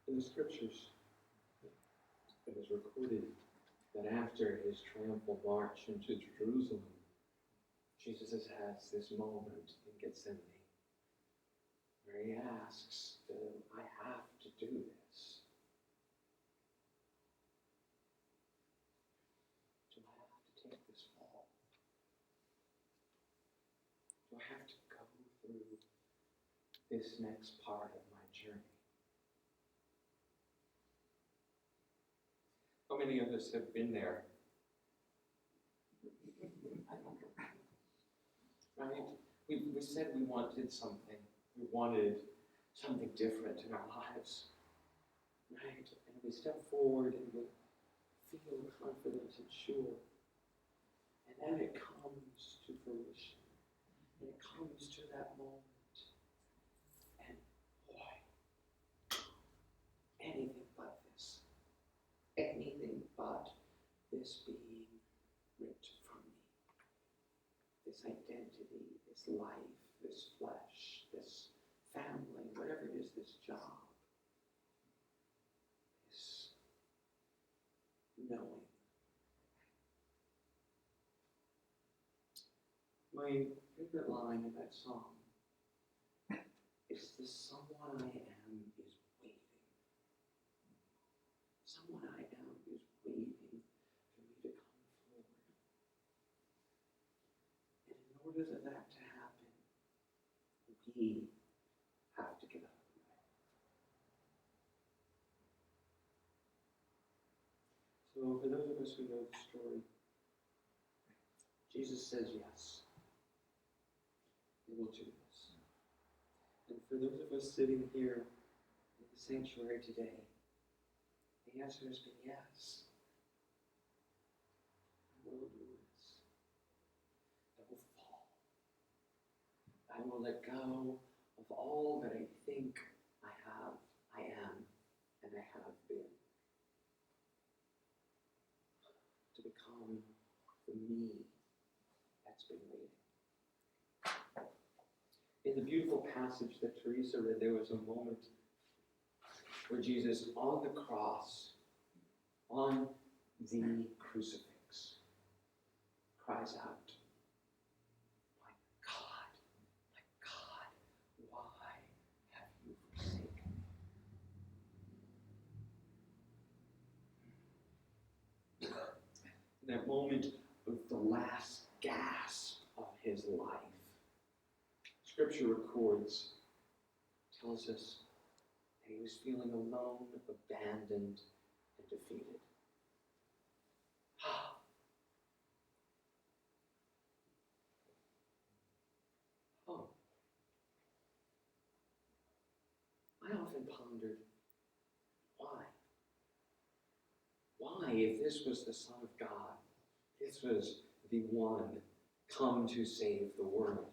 In the scriptures, it was recorded that after his triumphal march into Jerusalem, Jesus has this moment in Gethsemane where he asks, I have to do this. Do I have to take this fall? Do I have to go through this next part of my journey? How many of us have been there? Right? We said we wanted something. We wanted something different in our lives. Right? And we step forward and we feel confident and sure. And then it comes to fruition. And it comes to that moment. And boy, anything but this. Anything but this being ripped from me. This identity, this life, this flesh, this family, whatever it is, this job, this knowing. My favorite line in that song is the someone I am is waiting. Someone I am is waiting for me to come forward. And in order for that to happen, we have to get out of the way. So for those of us who know the story, Jesus says yes. He will do this. And for those of us sitting here in the sanctuary today, the answer has been yes. I will do this. I will fall. I will let go of all that I think I have, I am, and I have been. To become the me that's been waiting. In the beautiful passage that Teresa read, there was a moment where Jesus, on the cross, on the crucifix, cries out, my God, why have you forsaken me? In that moment of the last gasp of his life, Scripture records, tells us that he was feeling alone, abandoned, and defeated. Oh. I often pondered, why? Why, if this was the Son of God, this was the one come to save the world,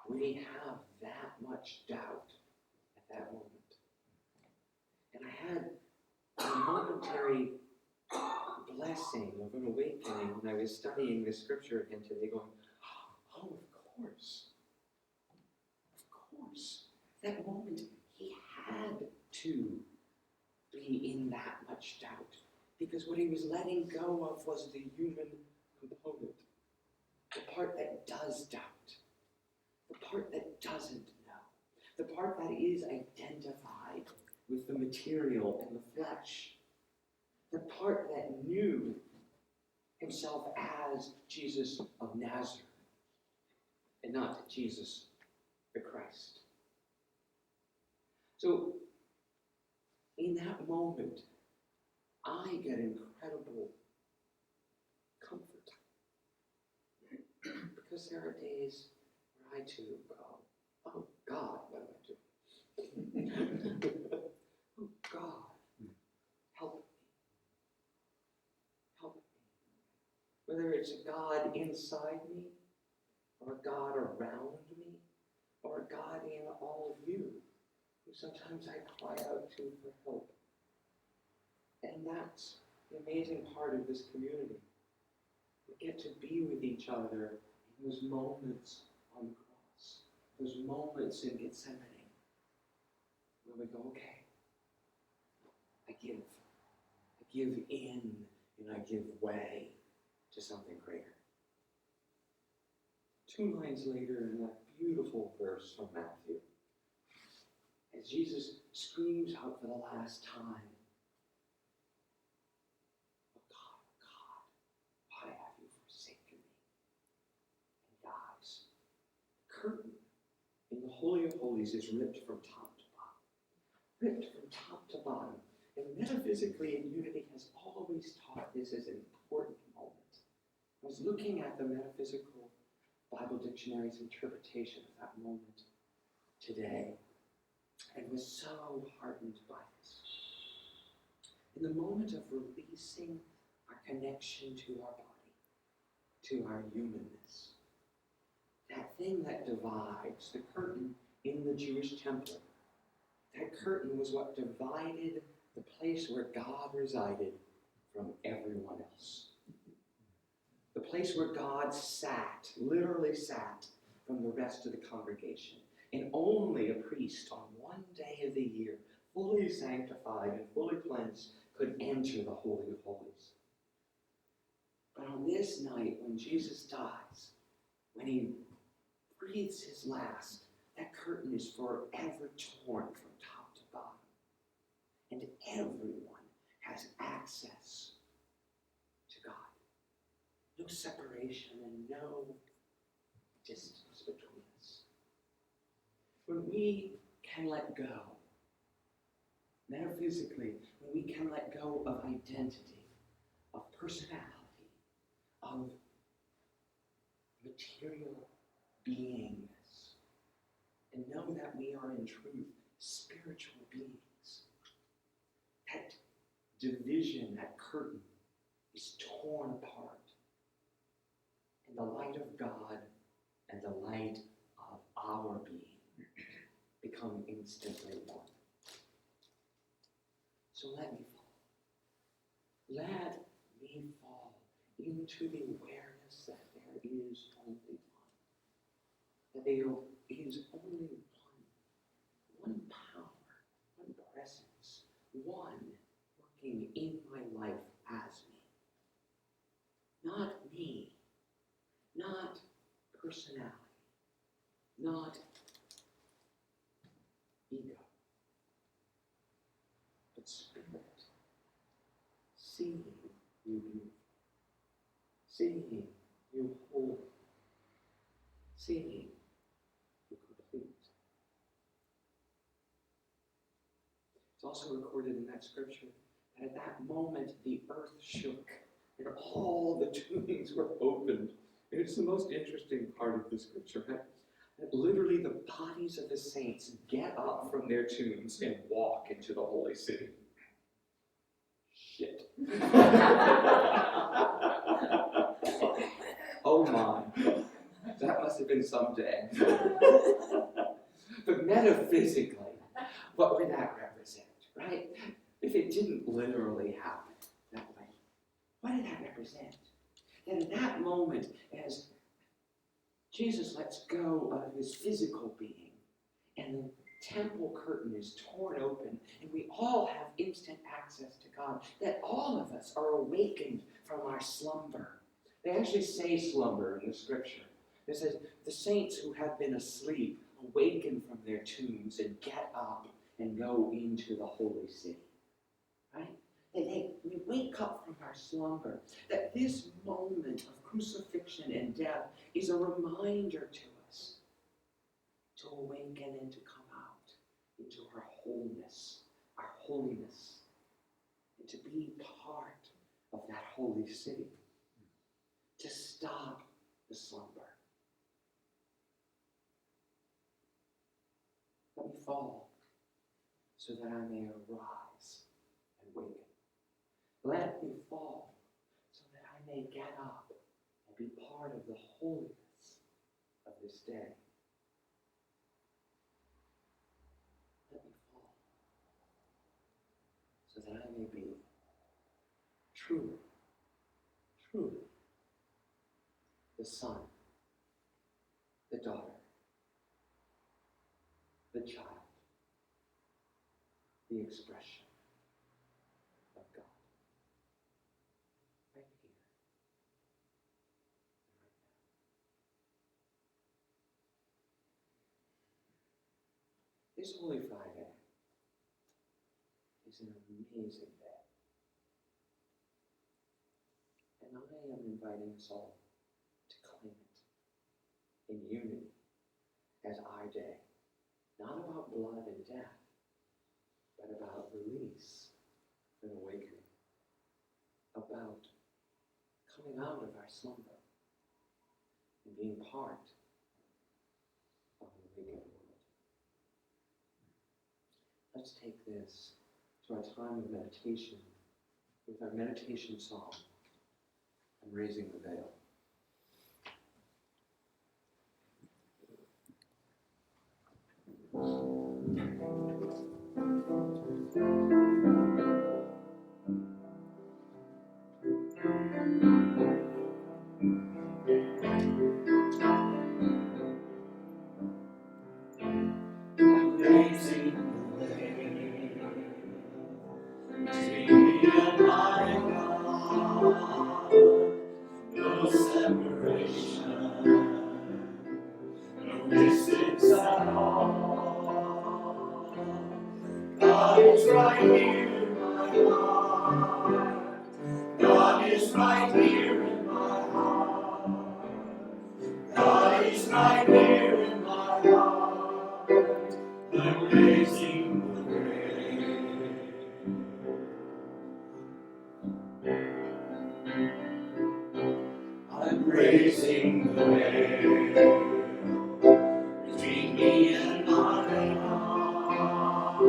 would he have that much doubt at that moment? And I had a momentary blessing of an awakening when I was studying this scripture again today, going, oh, of course. Of course. That moment, he had to be in that much doubt. Because what he was letting go of was the human component. The part that does doubt. The part that doesn't know. The part that is identified with the material and the flesh. The part that knew himself as Jesus of Nazareth and not Jesus the Christ. So, in that moment, I get incredible comfort. Because there are days where I too go, oh God, what am I doing? Oh God, help me. Help me. Whether it's a God inside me, or a God around me, or a God in all of you, who sometimes I cry out to for help. And that's the amazing part of this community. We get to be with each other in those moments on the cross, those moments in Gethsemane, where we go, okay, give in and I give way to something greater. 2 lines later in that beautiful verse from Matthew, as Jesus screams out for the last time, oh God, why have you forsaken me? And dies. The curtain in the Holy of Holies is ripped from top to bottom. Ripped from top to bottom. And metaphysically, and Unity has always taught this as an important moment. I was looking at the Metaphysical Bible Dictionary's interpretation of that moment today, and was so heartened by this. In the moment of releasing our connection to our body, to our humanness, that thing that divides, the curtain in the Jewish temple, that curtain was what divided the place where God resided from everyone else. The place where God sat, literally sat, from the rest of the congregation. And only a priest on one day of the year, fully sanctified and fully cleansed, could enter the Holy of Holies. But on this night, when Jesus dies, when he breathes his last, that curtain is forever torn from top to bottom. And everyone has access to God. No separation and no distance between us. When we can let go, metaphysically, when we can let go of identity, of personality, of material beingness, and know that we are in truth spiritual beings, that division, that curtain, is torn apart. And the light of God and the light of our being become instantly one. So let me fall. Let me fall into the awareness that there is only one. That there is only one power, one presence, one working in my life as me. Not me. Not personality, not ego, but spirit, seeing you beautiful, seeing you whole, seeing you complete. It's also recorded in that scripture that at that moment the earth shook and all the tombs were opened. It's the most interesting part of the scripture, right? That literally the bodies of the saints get up from their tombs and walk into the holy city. Shit. Oh my. That must have been some day. But metaphysically, what would that represent, right? If it didn't literally happen that way, what did that represent? That in that moment, as Jesus lets go of his physical being, and the temple curtain is torn open, and we all have instant access to God, that all of us are awakened from our slumber. They actually say slumber in the scripture. It says, the saints who have been asleep awaken from their tombs and get up and go into the holy city. Right? We wake up from our slumber, that this moment of crucifixion and death is a reminder to us to awaken and to come out into our wholeness, our holiness, and to be part of that holy city, to stop the slumber. Let me fall so that I may arise and waken. Let me fall so that I may get up and be part of the holiness of this day. Let me fall so that I may be truly the son, the daughter, the child, the expression of God. This Holy Friday is an amazing day. And I am inviting us all to claim it in unity as our day. Not about blood and death, but about release and awakening. About coming out of our slumber and being part of the awakened world. Let's take this to our time of meditation with our meditation song, I'm Raising the Veil. Raising the veil between me and my God. No separation, no distance at all. God is right here in my heart. God is right here in my heart. God is right here in my heart. I'm raising the veil. I'm raising the veil between me and my God.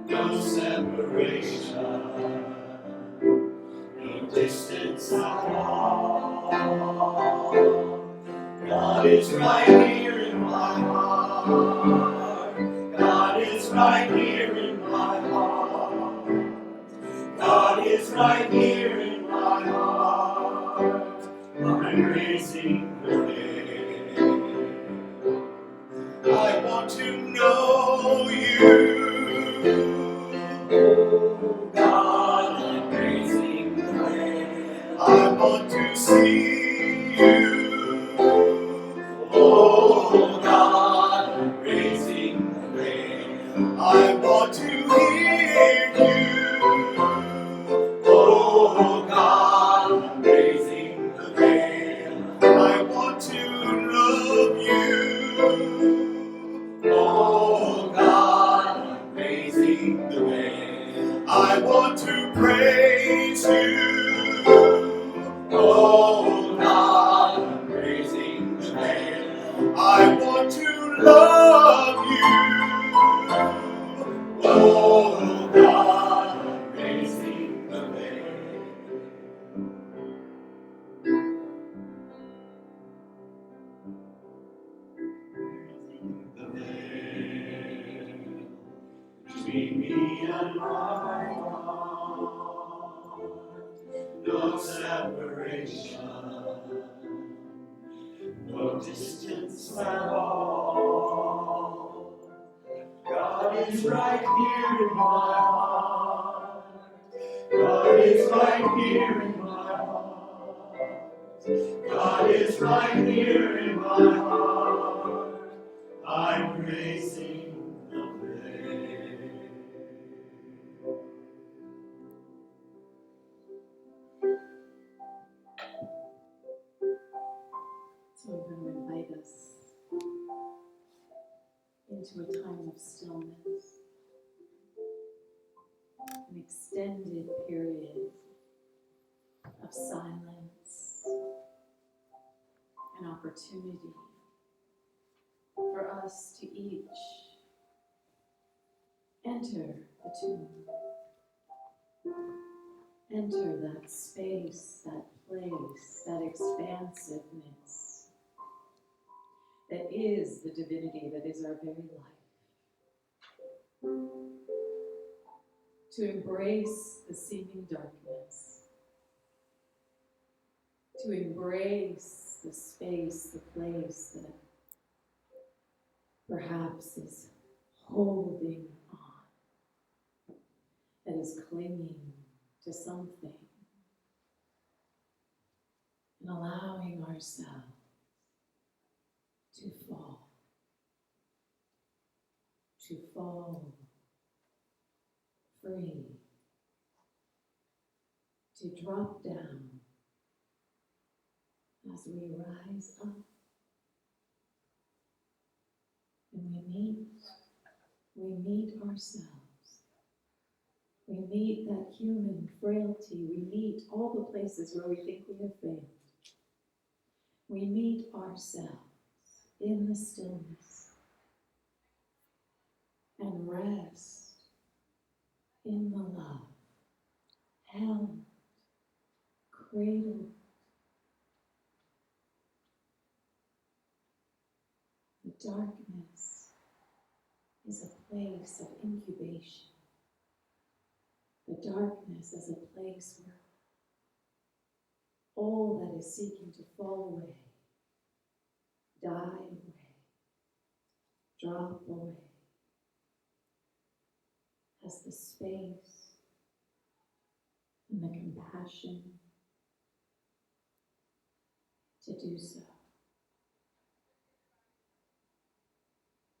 No separation, no distance at all. God is right here in my heart. God is right here in my heart. God is right here in my heart. I'm raising the veil. I want to know you. Oh God, I'm raising the veil. I want to see you. Oh God, I'm raising the veil. I want to hear you. Oh God, I'm raising the veil. I want to love you. Oh God, I'm raising the veil. I want to praise you. Oh God, I'm raising the veil. I want to love you. Oh God, I'm raising the veil. The veil between me and my God. No separation, no distance at all. God is right here in my heart. God is right here in my heart. God is right here in my heart. I'm raising the veil. So I'm going to invite us into a time of stillness, an extended period of silence, an opportunity for us to each enter the tomb, enter that space, that place, that expansiveness that is the divinity that is our very life. To embrace the seeming darkness, to embrace the space, the place that perhaps is holding on, that is clinging to something, and allowing ourselves to fall. to fall free, to drop down as we rise up and we meet ourselves. We meet that human frailty. We meet all the places where we think we have failed. We meet ourselves in the stillness and rest in the love, held, cradled. The darkness is a place of incubation. The darkness is a place where all that is seeking to fall away, die away, drop away, has the space and the compassion to do so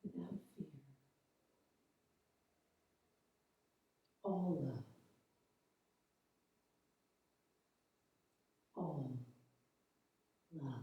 without fear. All love, all love.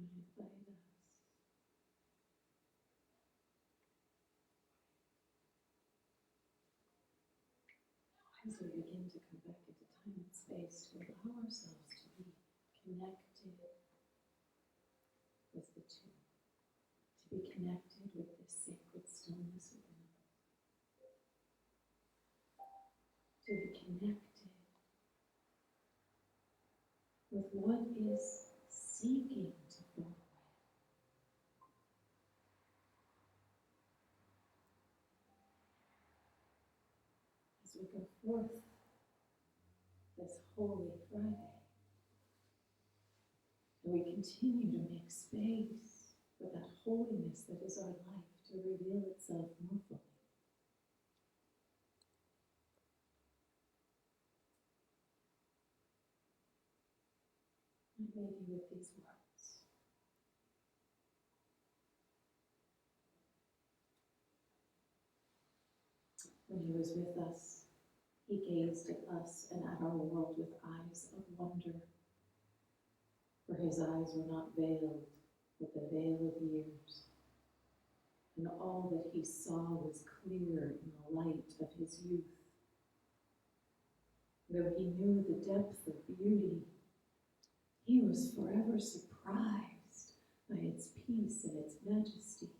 unite us. As we begin to come back into time and space, to allow ourselves to be connected with the two, to be connected with this sacred stillness within us, to be connected with what is seeking to fall away. As we go forth this Holy Friday, and we continue to make space for that holiness that is our life to reveal itself more fully. I leave you with these words. When he was with us, he gazed at us and at our world with eyes of wonder. For his eyes were not veiled with the veil of years, and all that he saw was clear in the light of his youth. Though he knew the depth of beauty, he was forever surprised by its peace and its majesty.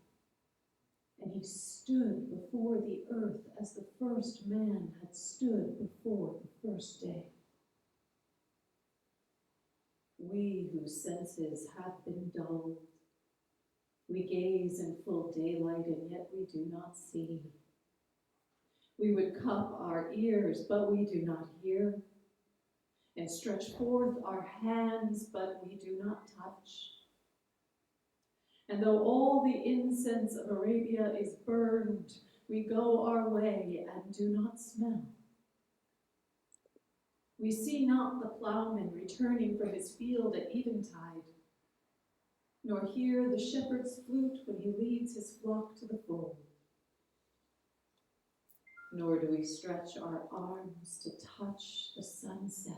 And he stood before the earth as the first man had stood before the first day. We whose senses have been dulled, we gaze in full daylight and yet we do not see. We would cup our ears, but we do not hear, and stretch forth our hands, but we do not touch. And though all the incense of Arabia is burned, we go our way and do not smell. We see not the plowman returning from his field at eventide, nor hear the shepherd's flute when he leads his flock to the fold. Nor do we stretch our arms to touch the sunset,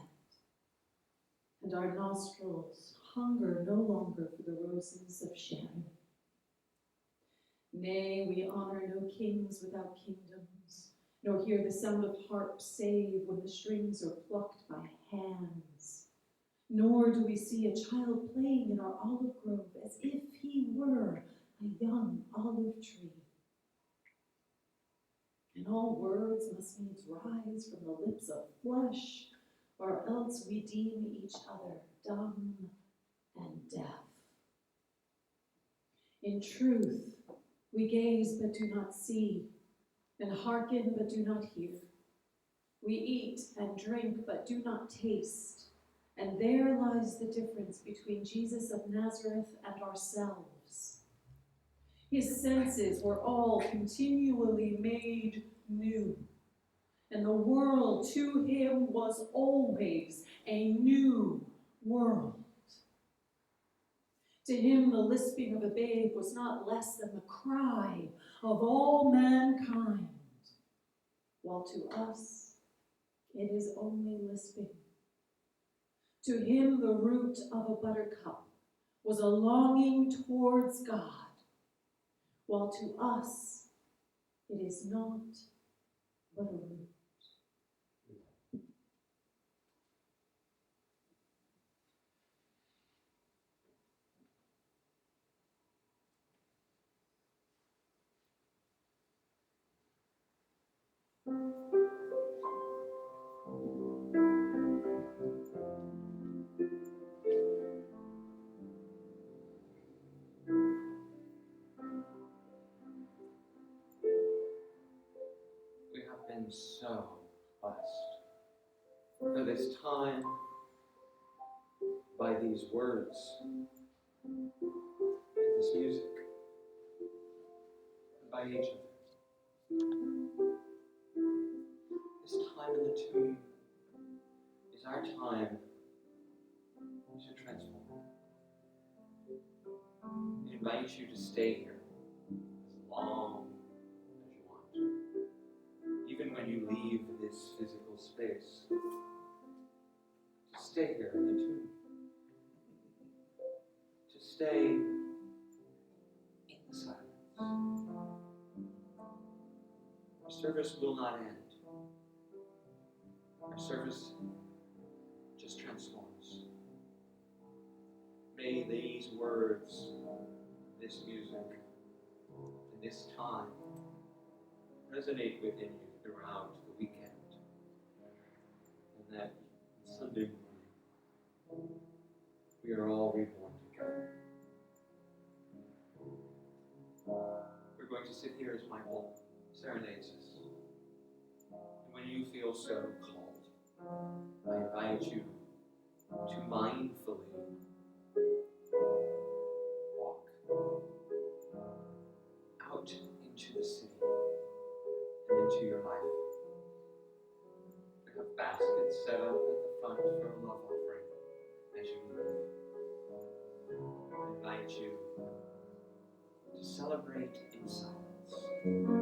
and our nostrils hunger no longer for the roses of Sharon. Nay, we honor no kings without kingdoms, nor hear the sound of harps save when the strings are plucked by hands. Nor do we see a child playing in our olive grove as if he were a young olive tree. And all words must needs rise from the lips of flesh, or else we deem each other dumb and deaf. In truth, we gaze but do not see, and hearken but do not hear. We eat and drink but do not taste, and there lies the difference between Jesus of Nazareth and ourselves. His senses were all continually made new, and the world to him was always a new world. To him, the lisping of a babe was not less than the cry of all mankind, while to us it is only lisping. To him, the root of a buttercup was a longing towards God, while to us it is not but a root. We have been so blessed for this time by these words and this music and by each other. This time in the tomb is our time to transform. I invite you to stay here as long as you want. Even when you leave this physical space, to stay here in the tomb. To stay in the silence. Our service will not end. Our service just transforms. May these words, this music, and this time resonate within you throughout the weekend. And that Sunday morning, we are all reborn together. We're going to sit here as Michael serenades us. And when you feel so called, I invite you to mindfully walk out into the city and into your life. We have baskets set up at the front for a love offering as you leave. I invite you to celebrate in silence.